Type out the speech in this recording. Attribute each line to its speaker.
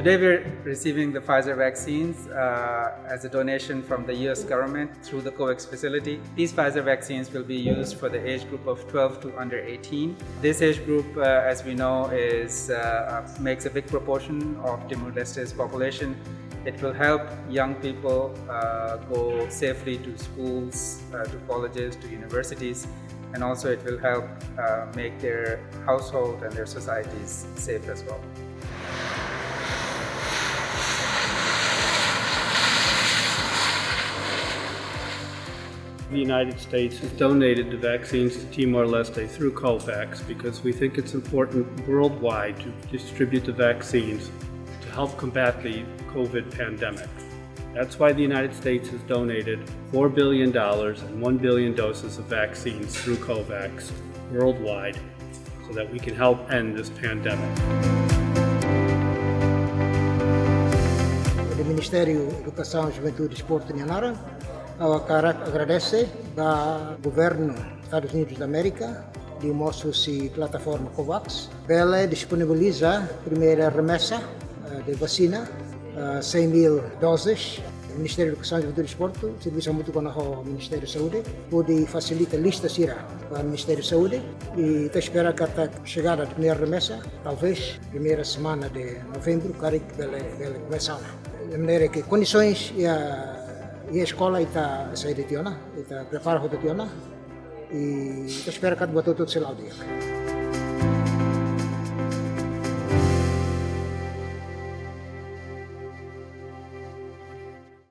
Speaker 1: Today we're receiving the Pfizer vaccines as a donation from the US government through the COVAX facility. These Pfizer vaccines will be used for the age group of 12 to under 18. This age group, as we know, makes a big proportion of Timor-Leste's population. It will help young people go safely to schools, to colleges, to universities, and also it will help make their household and their societies safe as well.
Speaker 2: The United States has donated the vaccines to Timor-Leste through COVAX because we think it's important worldwide to distribute the vaccines to help combat the COVID pandemic. That's why the United States has donated $4 billion and 1 billion doses of vaccines through COVAX worldwide so that we can help end this pandemic.
Speaker 3: O Ministru Edukasaun, Juventude, Desportu agradece ao Governu Estadus Unidus Amérika de mostrar a plataforma COVAX. Ela disponibiliza a primeira remessa de vacina, 100,000 doses. O Ministério Edukasaun, Juventude e Desportu, serviço hamutuk com o Ministério da Saúde, pode facilitar a lista para o Ministério da Saúde e espera que a chegada da primeira remessa, talvez primeira semana de novembro, que ela começa. De maneira que condições e a escola está saindo de Tiona, está preparada para Tiona e espera que a botar tudo seu lado.